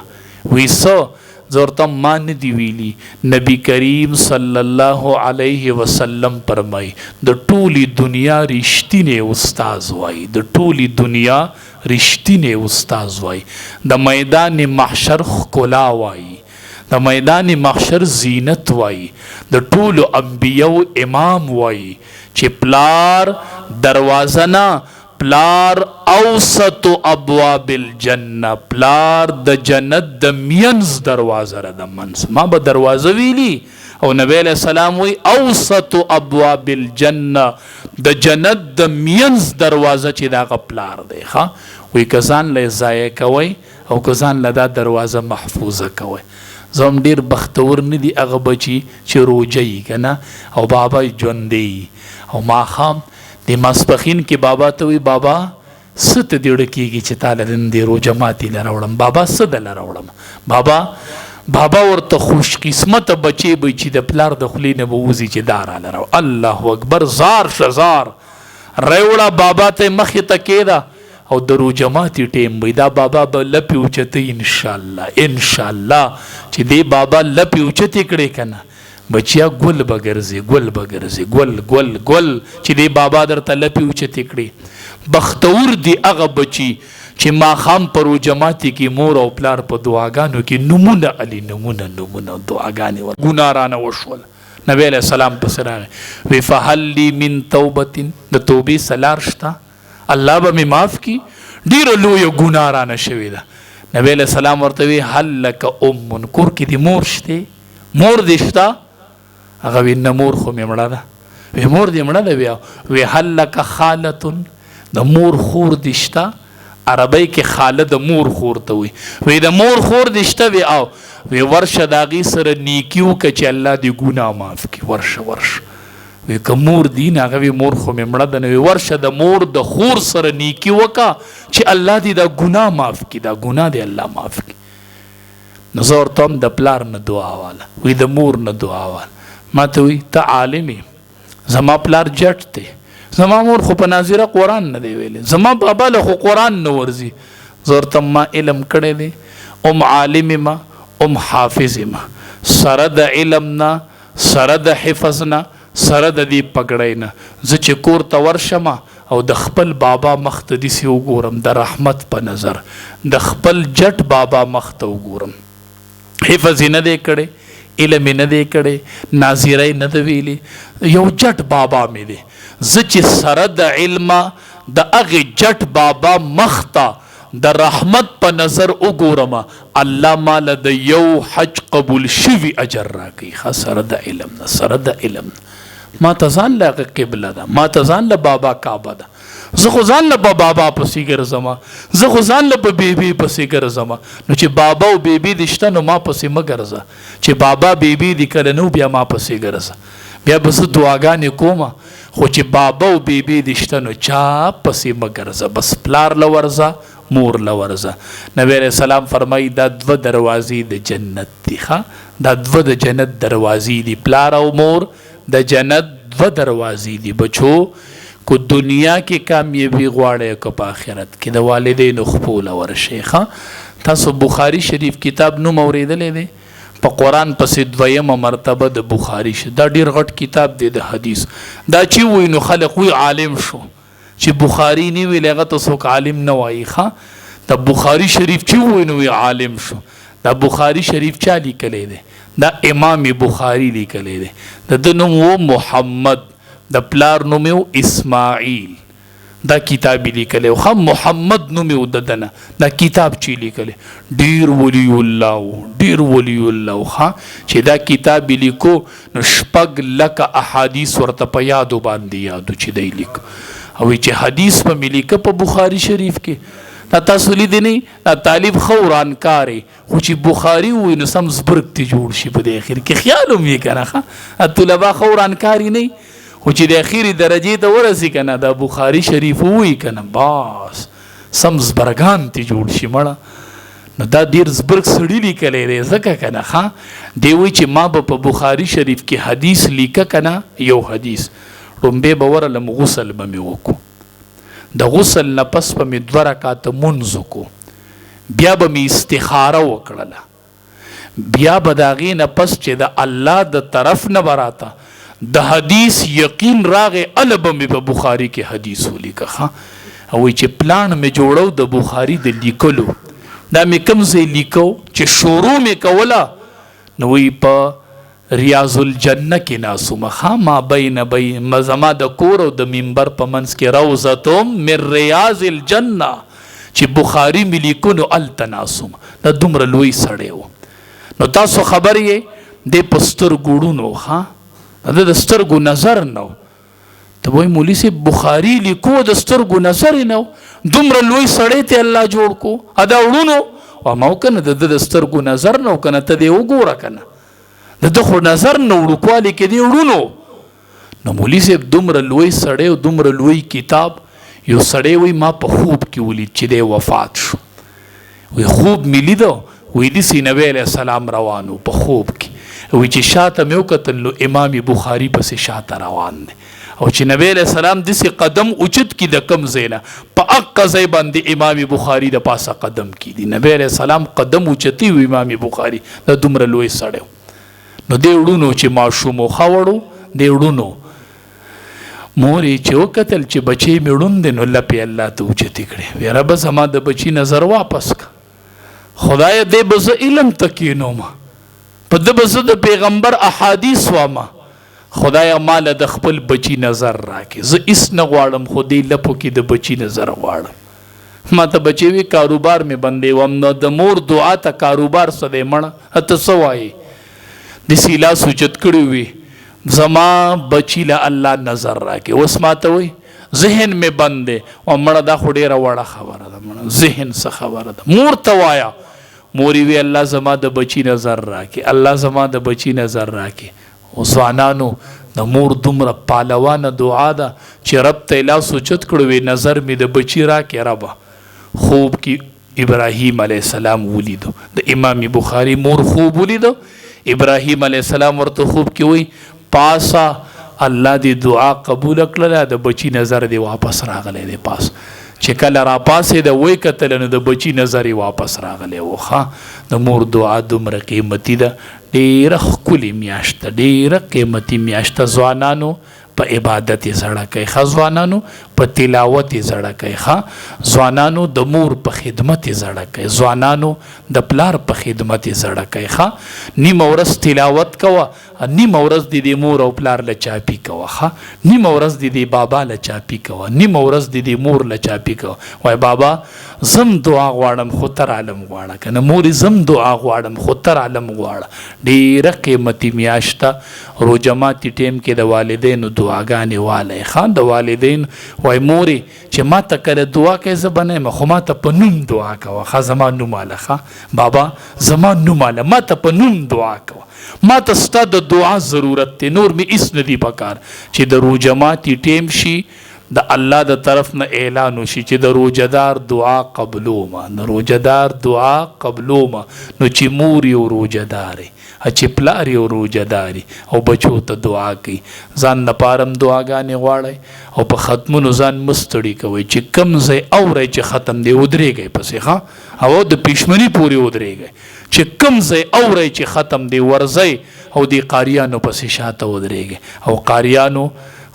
وی څه زورته ما ندی ویلی نبی کریم صلی الله علیه وسلم فرمای د ټولی دنیا رښتینی استاد وای د ټولی دنیا رښتینی استاد وای د میدان محشر ښکلا وای د میدان محشر زینت وای د ټولو انبیو امام وای چې پلار دروازه نه پلار اوسط ابواب الجنه پلار د جنت د مینز دروازه را د منس ما به دروازه ویلی او نبی علیہ السلام وی اوسط ابواب الجنه د جنت د مینز دروازه چې دا پلار دی ښا وی کزان له ضایع کوي او کزان له دا دروازه محفوظه کوي زم ډیر بختور نه دی هغه بچی چې روجي کنه او بابا ژوندې او ما خام د ماسپخین کې بابا ته وی بابا ست دیړه کېږي چې تعالی نن دې روجه ماتي لراوړم بابا ست لراوړم بابا ورته خوش قسمت بچي به چې د پلار د خلی نه بوزي چې دار لراو الله اکبر زار شزار ریوړه بابا ته مخې ته کېده او د روجه ماتي ټیم وي دا بابا به لپې اوچته انشاءالله چې دې بابا لپې اوچتې کړې کنه بچیا ګل بګرځي ګل چې دی بابا درته لپې اوچتې کړي بختور دی هغه بچي چې ماښام په روژه ماتي کې مور او پلار په دعاګانو کې نومونه علي نومونه دعاګانې ګناه رانه وشول نبی علیہ السلام پسې راغی وی فهل لی من توبة د توبې سلار شته الله به مې معاف کړي ډېره لویه ګناه رانه شوې ده نبی علیہ السلام ورته وی هل لک ام کور کې دې مور شته مور دې شته هغه وی نه مور خو مې مړه ده وی مور دې مړه ده بیا وی هل لک خالة د مور خور دې شته عربی کې خاله د مور خور ته وی د مور خور دې شته وی او وی ورشه د هغې سره نیکي وکړه چې الله دې ګناه معاف کړي ورشه وی که مور دي نه هغه وی مور خو مې مړه ده نه وی ورشه د مور د خور سره نیکي وکړه چې الله دې دا ګناه معاف کړي دا ګناه دې الله معاف کړي نو زه ورته هم د پلار نه دعا واله وی د مور نه دعا واله ما ته وی ته عالمي زما پلار جټ دی زما مور خو په ناظره قرآن نه دی ویلی زما بابا له خو قرآن نه ورځي زه ورته ما علم کړی دی عالم ما حافظ ما سره د علم نه سره د حفظ نه سره د دې پګړۍ نه زه چې کور ته ورشم او د خپل بابا مخ ته داسې وګورم د رحمت په نظر د خپل جټ بابا مخ ته وګورم حفظ یې نه دی کړی علم نه دی کړی ناظره نه دی ویلی یو جټ بابا مې دی زه چې سره د علم د هغې جټ بابا مخ ته د رحمت په نظر وګورم الله ماله د یو حج قبول شوي اجر راکوي سره د علم نه سره د علم نه ما ته ځان له هغه قبله ده ما ته ځان له بابا کعبه ده زه خو ځان له په بابا پسې ګرځم زه خو ځان له په بیبي پسې ګرځم نو چې بابا او بیبي دې شته نو ما پسې مه ګرځه چې بابا بیبي دې کله نو بیا ما پسې ګرځه بیا به زه دعاګانې کوم خو چې بابا او بیبي دې شته نو چا پسې مه ګرځه بس پلار له ورځه مور له ورځه نبی علیہ السلام فرمایي دا دوه دروازې د جنت دي دا دوه د جنت دروازې دي پلار او مور د جنت دوه دروازې دي بچو کو دنیا کې کامیابی غواړئ که په آخرت کې د والدینو خپوله ورشئ تاسو بخاري شریف کتاب نوم اورېدلی دی په قرآن پسې دویمه مرتبه د بخاري دا ډېر غټ کتاب دی د حدیث دا چې وایي نو خلک وایي عالم شو چې بخاري نه ویلی هغه ته څوک عالم نه وایي د بخاري شریف چې وایي نو وایي عالم شو دا بخاري شریف چا لیکلی دی دا امام بخاري لیکلی دی د ده نوم و محمد د پلار نوم یو اسماعیل دا کتاب لیکلی او محمد نوم یو د ده نه دا کتاب چې لیکلی ډېر ولی الله چې دا کتاب لیکو نو 6 لکه احادیث ورته په یادو باندې یادو چې دی لیک او چې حدیث په مې لیکه په بخاري شریف کې دا تاسو لیدلی نه دا طالب ښه ورانکار خو چې بخاري ووایي نو سم زبرګ ته جوړ شي په دې اخر کې خیال هم یې که نه طلبا ښه ورانکاري نه خو چې د اخیری درجې ته ورسي که نه دا بخاري شریف ووایي که نه بس سم زبرګان ته جوړ شي مړه نو دا ډېر زبرګ سړي لیکلی دی ځکه که نه دی وایي چې ما به په بخاري شریف کې حدیث لیکه که نه یو حدیث لومبی به ورلم غسل به مې وکړو د غسل نه پس به مې 2 رکعاته مونځ وکړو بیا به مې استخاره وکړله بیا بداغې نه پس چې د الله د طرف نه براته د حدیث یقین راغې ال به مې په بخاري کې حدیث ولیکه او چې پلان مې جوړو د بخاري د لیکلو دا مې کوم ځای لیکو چې شروع مې کوله نو وی په ریاض الجنه کې ناسومه ما بین زما د کور او د منبر په منځ کې روضه من ریاض الجنه چې بخاري مې لیکو نو الته ناسوم دا دومره لوی سړی و نو تاسو خبر یې د پستر ګوړونو د سترګو نظر نو ته وای مولوی صاحب بخاری لیکو د سترګو نظر نو دومره لوی سړی ته الله جوړ کو ادا وړونو او ما کنه د سترګو نظر نو کنه ته دی وګوره کنه د خو نظر نو وړوکوالی کې دی وړونو نو مولوی صاحب دومره لوی سړی او دومره لوی کتاب یو سړی وای ما په خوب کې ولید چې دی وفات شو وی خوب مې لیدو وی داسې نبی علیه السلام روانو په خوب کې وی چې شاته مې وکتل نو امام بخاري پسې شاته روان دی او چې نبی علیه السلام داسې قدم اوچت کړي د کم ځای نه په هغه ځای باندې امام بخاري د پاسه قدم کړي نبی علیه السلام قدم اوچتي و امام بخاري د دومره لوی سړی نو دی وړونو چې ماشوم ښه وړو دی وړونو مور یې چې وکتل چې بچی مې وړوند دی نو لپې الله ته اوچتې کړې وی ربه زما د بچي نظر واپس که خدای دې به زه علم ته کښېنوم په ده به زه د پیغمبر احادیث واما خدای ماله د خپل بچی نظر راکې زه هېڅ نه غواړم خو دې لپو کې د بچی نظر غواړم ما ته بچی وي کاروبار مې بندې وم نو د مور دعا ته کاروبار څه دی مړه ته څه وایې داسې لاس اوچت کړی وي زما بچی له الله نظر راکې اوس ما ته وایي ذهن مې بند دی او مړه دا خو ډېره وړه خبره ده مړه ذهن څه خبره ده مور ته وایه مور وی الله زما د بچی نظر راکې الله زما د بچی نظر راکې او ځوانانو د مور دومره پالوانه دعا ده چې رب ته لاس اوچت کړو وی نظر مې د بچی راکې ربه خوب کې ابراهیم علیه السلام ولیدو د امام بخاري مور خوب ولیدو ابراهیم علیه السلام ورته خوب کې وی پاسا الله دې دعا قبول کړله د بچی نظر دې واپس راغلی دی پاس چې کله را پاسې د وی کتل نو د بچی نظر یې واپس راغلی و ښه د مور دعا دومره قیمتي ده ډېره ښکلې میاشت ده ډېره قیمتي میاشت ده ځوانانو په عبادت یې زړه کوي ښه ځوانانو په تلاوت یې زړه کوي ښه ځوانانو د مور په خدمت یې زړه کوي ځوانانو د پلار په خدمت یې زړه کوي ښه نیمه ورځ تلاوت کوه نیمه ورځ د دې مور او پلار له چاپي کوه ښه نیمه ورځ د دې بابا له چاپي کوه نیمه ورځ د دې مور له چاپي کوه وای بابا زم دعا غواړم خو تر عالم غواړه که نه مورې زم دعا غواړم خو تر عالم غواړه ډېره قیمتي میاشت ده روژه ماتي ټیم کې د والدینو دعاګانې والی ښه د والدین وای مورې چې ما ته کله دعا کوې زه به نه یم خو ما ته په نوم دعا کوه ښه زما نوماله ښه بابا زما نوماله ما ته په نوم دعا کوه ما ته ستا د دعا ضرورت دی نور مې هېڅ نه دي پکار چې د روژه ماتي ټیم شي د الله د طرف نه اعلان وشي چې د روژهدار دعا قبلومه د روژهدار دعا قبلومه نو چې مور یو روژهدارې چې پلار یو روژهداري او بچو ته دعا کوي ځان لپاره هم دعاګانې غواړئ او په ختمونو ځان مستړي کوئ چې کم ځای اورئ چې ختم دی ودرېږئ پسې ښه او د پښمني پورې ودرېږئ چې کم ځای اورئ چې ختم دی ورځئ او د قاریانو پسې شاته ودرېږئ او قاریانو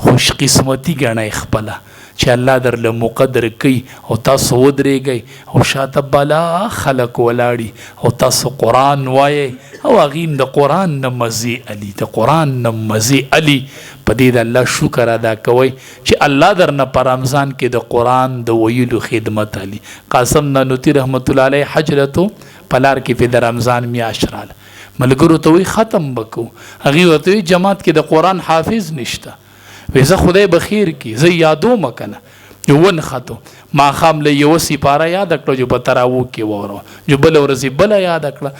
خوش قسمتی ګڼئ خپله چې الله درله مقدر کوي او تاسو ودرېږئ او شاته بالا خلک ولاړي او تاسو قرآن وایئ او هغې د قرآن نه مزې علي د قرآن نه مزې علي په دې د الله شکر ادا کوئ چې الله درنه په رمضان کې د قرآن د ویلو خدمت علي قاسم نانوتي رحمت الله علیه حج رته په لار کې په د رمضان میاشت راله ملګرو ته وایي ختم به کوو هغې ورته وایي جماعت کې د قرآن حافظ نشته وی زه خدای بخیر کی زه یادوم کنه یو ونختو ماښام له یوه سپاره یاده کړه جو په تراوو کې ووروه جو بله ورځې بله یاده کړه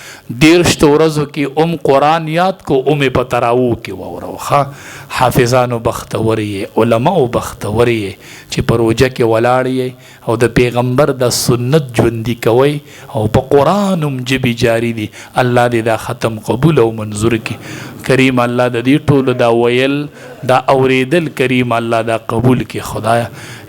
دېرشتو ورځو کې قرآن یاد کو په تراوو کې ووروه ښه حافظانو بختور یې علماو بختور یې چې په روژه کې ولاړ یې او د پیغمبر د سنت ژوندي کوئ او په قرآن هم ژبې جاري دي الله دې دا ختم قبول او منظور کړي کریم الله د دې ټولو دا ویل دا اوریدل کریم الله دا قبول کی خدایا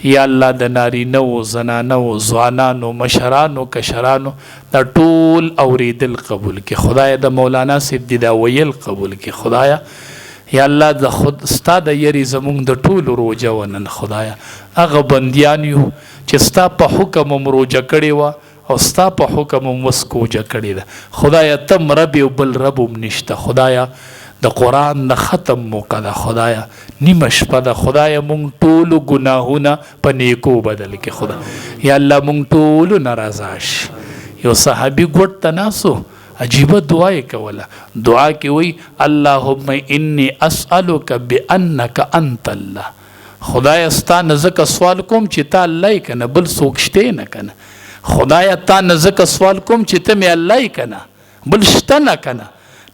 یا الله د نارینه و زنانه و ځوانانو مشرانو کشرانو دا ټول اوریدل قبول کی خدایا د مولانا سیب دی دا ویل قبول کی خدایا یا الله د خود ستا د یری زمونږ د ټولو روجه ونن خدایا هغه بندیان یو چې ستا په حکم هم روجه کړې وه او ستا په حکم هم وسکوجه کړې ده خدایا تم رب یو بل رب هم نشته خدایا د قرآن د ختم موقع ده خدایا نیمه شپه ده خدایا مونږ ټولو ګناهونه په نیکو بدل کې خدا یا الله مونږ ټولو نه رضا شي یو صحابي ګوټ ته ناسو عجیبه دعا یې کوله دعا کې وی اللهم انی اسألک بانک انت الله خدایا ستا نه ځکه سوال کوم چې تا الله یې کنه بل څوک شته نه کنه خدایا تا نه ځکه سوال کوم چې ته مې الله یې کنه بل شته نه کنه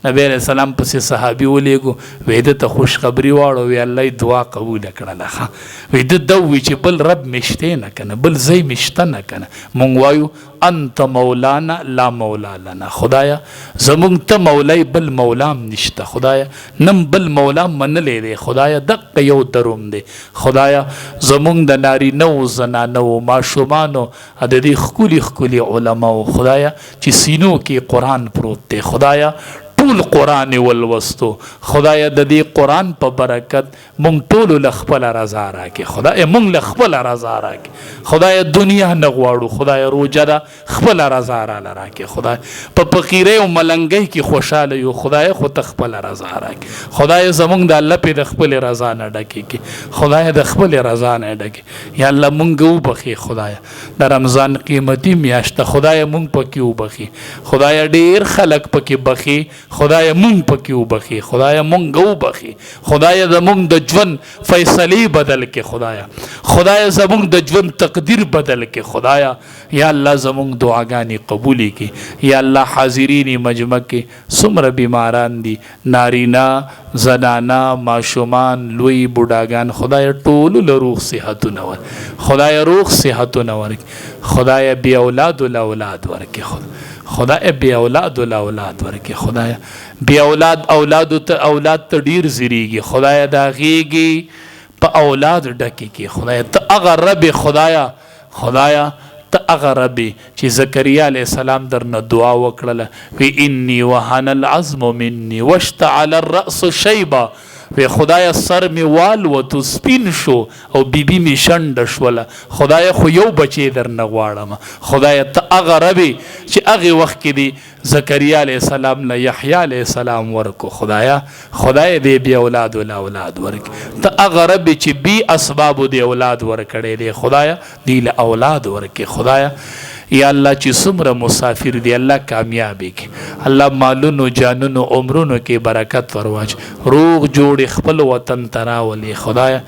نبی علیہ السلام پسې صحابي ولېږو وی ده ته خوشخبري واړو وی الله یې دعا قبوله کړله وی ده ده وی چې بل رب مې شته نه کنه بل ځای مې شته نه کنه مونږ وایو انت مولانا لا مولا لنا خدایا زمونږ ته مولای بل مولام نشته خدایا نم بل مولام منلی دی خدایا دقه یو دروم دی خدایا زمونږ د نارینه و زنانه و ماشومانو د دې ښکلي ښکلي علماو خدایا چې سینو کې قرآن پروت دی خدایا ټول قرآن ولوستو خدایا د دې قرآن په برکت مونږ ټولو له خپله رضا راکړې خدایا مونږ له خپله رضا راکړې خدایا دنیا نه غواړو خدایا روجه ده خپله رضا راله راکړې خدای په فقیرۍ او ملنګۍ کې خوشحاله یو خدای خو ته خپله رضا راکړې خدای زمونږ د الله پې د خپلې رضا نه ډکې کړي خدای د خپلې رضا نه ډکې یا الله مونږ وبخې خدایا د رمضان قیمتي میاشت ده خدای مونږ پکې وبخې خدایا ډېر خلک پکې بخې خدای مونږ پکې وبخې خدای مونږ وبخې خدای زمونږ د ژوند فیصلې بدل کې خدایا خدای زمونږ د ژوند تقدیر بدل کې خدایا یا الله زمونږ دعاګانې قبولې کې یا الله حاضرین مجمع کې څومره بیماران دي نارینه زنانا ماشومان لوی بوډاګان خدای ټولو له روغ صحتونه ورکړي خدای روغ صحتونه ورکړي خدای بې اولادو له اولاد ورکړي خدای بې اولادو له اولاد ورکړي خدای بې اولادو ته اولاد ته ډیر زیریږي خدای دا غیږي په اولاد ډکې کې خدای ته هغه رب خدایا ته هغه رب چې زکریا علیه السلام درنه دعا وکړله وی انی وهن العظم مني واشتعل الرأس شیبا وی خدای سر می والوتو سپین شو او بیبی می شنډه شوله خدای خو یو بچی درنه غواړم خدای ته هغه رب چې هغې وخت کې دی زکریا علیه السلام نه یحیی علیه السلام ورکو خدای دې بې اولادو له اولاد ورکړي ته هغه رب چې بې اسبابو دې اولاد ورکړی دی خدایه دوی له اولاد ورکړي خدایه یا الله چې څومره مسافر دی الله کامیابی کې الله مالونو جانونو عمرونو کې برکت ورواچ روغ جوړ خپل وطن ته راولي خدایه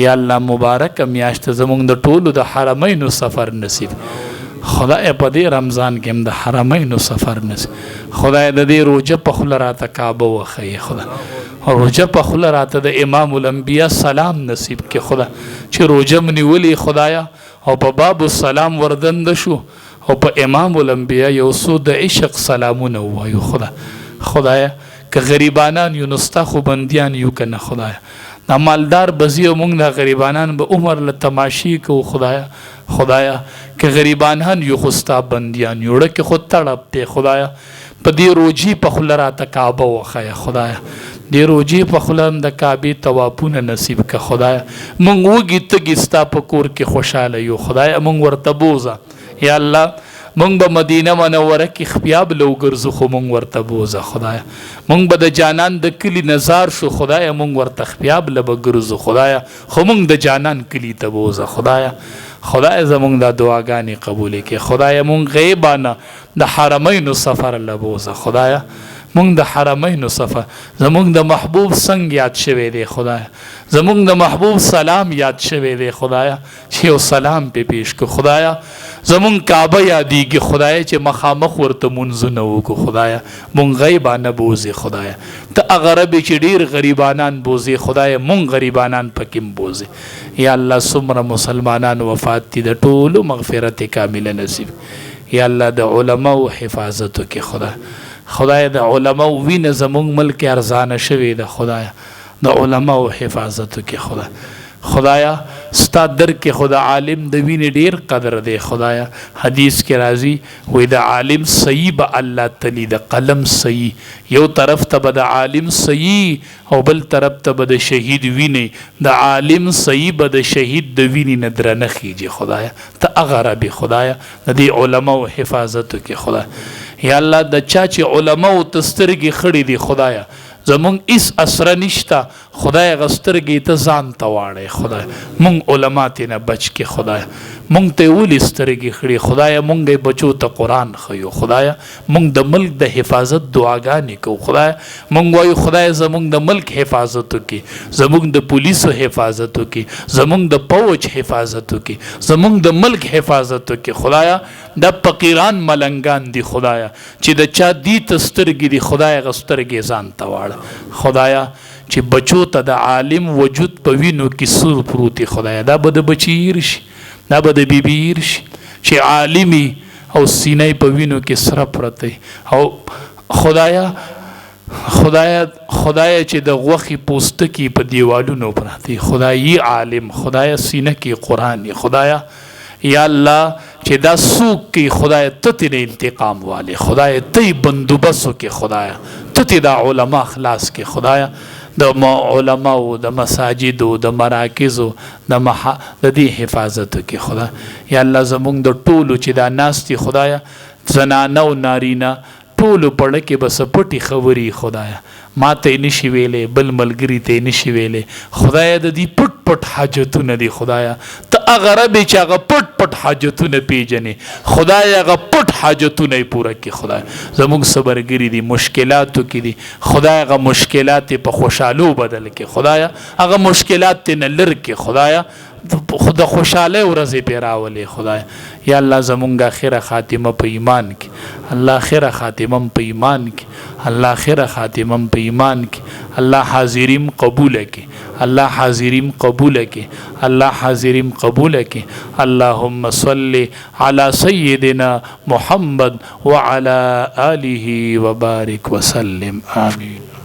یا الله مبارک میاشت زمونږ د ټولو د حرمینو سفر نصیب خدای په دې رمضان کې هم د حرمینو سفر نصیب خدای د دې روجه په خوله راته کعبه وښیي خدای روجه په خوله راته د امام الانبیا سلام نصیب کې خدای چې روجه م نیولې خدایا او په باب السلام وردنده شو او په امام الانبیا یو څو د عشق سلامونه ووایو خدایا که غریبانان یو نو ستا خو بندیان یو که نه خدایا دا مالدار بزی او مونږ د غریبانان به عمر له تماشې کوو خدایا که غریبانان یو خو ستا بندیان یو ړکې خو تړپ دی خدایا په دې روجي په خوله راته کعبه وښیه خدایا دې روجي په خوله هم د کعبې طوافونه نصیب که خدایا مونږ وږي تږي ستا په کور کې خوشحاله یو خدایا مونږ ورته بوزه یا الله مونږ به مدینه منوره کې خپیاب له وګرځو خو مونږ ورته بوزه خدایا مونږ به د جانان د کلي نظار شو خدایا مونږ ورته خپیاب له به ګرځو خدایا خو مونږ د جانان کلي ته بوزه خدایا زمونږ دا دعاګانې قبولې کې خدایا مونږ غیبانه د حرمینو سفر له بوزه خدایا مونږ د حرمینو سفر زمونږ د محبوب څنګ یاد شوی دی خدایا زمونږ د محبوب سلام یاد شوی دی خدایا چې یو سلام پې پیش کړو خدایا زمونږ کعبه یادیږي خدایا چې مخامخ ورته مونځونه وکړو خدایا مونږ غیبانه بوزي خدایا ته هغه رب چې ډېر غریبانان بوزي خدایا مونږ غریبانان پکې هم بوزي یا الله څومره مسلمانان وفات دي د ټولو مغفرت کامله نصیب یا الله د علماو حفاظت وکړي خدای د علماو وینه زمونږ ملک ارزانه شوې ده خدایا د علماء حفاظت کې خدای. خدایا ستا در کې خدا عالم د وینې ډیر قدر دی خدایا. حدیث کې راځي وای د عالم صحیح به الله تلی د قلم صحیح، یو طرف ته به د عالم صحیح او بل طرف ته به د شهید وینې، د عالم صحیح به د شهید د وینې نه درنه خیږي خدایا. ته هغه ربې خدایا د دې علماو حفاظت کې خدای. یا الله د چا چې علماو ته سترګې خړې دي خدایا زمونږ اس اسره نشته خدای غسترګې ته ځان ته واړی خدای. مونږ علما ته نه بچ کې خدای. مونږ ته ولې سترګې خړې خدای؟ مونږ بچو ته قرآن ښیو خدای. مونږ د ملک د حفاظت دعاګانې کوو خدای. مونږ وایو خدای زمونږ د ملک حفاظت وکړي، زمونږ د پولیسو حفاظت وکړي، زمونږ د پوج حفاظت وکړي، زمونږ د ملک حفاظت وکړي خدایا. د فقیران ملنګان دي خدایا چې د چا دی ته سترګې دي خدای غسترګې ځان ته واړه خدایا. چې بچو ته د عالم وجود په وینو کې سور پروتي خدایا، دا به د بچیر شي، دا به د بیبیر شي چې عالمي او سینې په وینو کې سره پرته. او خدایا چې د غوخي پوستکی په دیوالونو پراته خدای عالم خدایا سینه کې قرآن خدایا. یا الله چې دا سوق کې خدای ته تیرې انتقام والے خدای ته بندوبسو کې خدایا ته تیرې دا علما خلاص کې خدایا. د علماو د مساجدو د مراکزو د دې حفاظت کې خدا. یا الله زمونږ د ټولو چې دا ناستي خدایا زنانه او نارینه ټولو پړه کې بس پټي خبري خدایا. ما ته نشي ویلې بل ملګری ته نشي ویلې خدایا. د دې پټ پټ حاجتونه دي خدایا. ته هغه رب چې هغه پټ پټ حاجتونه پیژنې خدایا، هغه پټ حاجتونه پوره کړي خدایا. زموږ صبرګری دي مشکلاتو کې دي خدایا، هغه مشکلات په خوشحالو بدل کړي خدایا. هغه مشکلات نه لر کې خدایا، خدا خوشاله ورځې پې راولې خدای. یا الله زمونږ اخره خاتمه په ایمان کې، الله اخره خاتمه په ایمان کې، الله اخره خاتمه په ایمان کې. الله حاضریم قبول کې، الله حاضریم قبول کې، الله حاضریم قبول کې. اللهم صل علی سیدنا محمد وعلى آله وبارک وسلم آمین.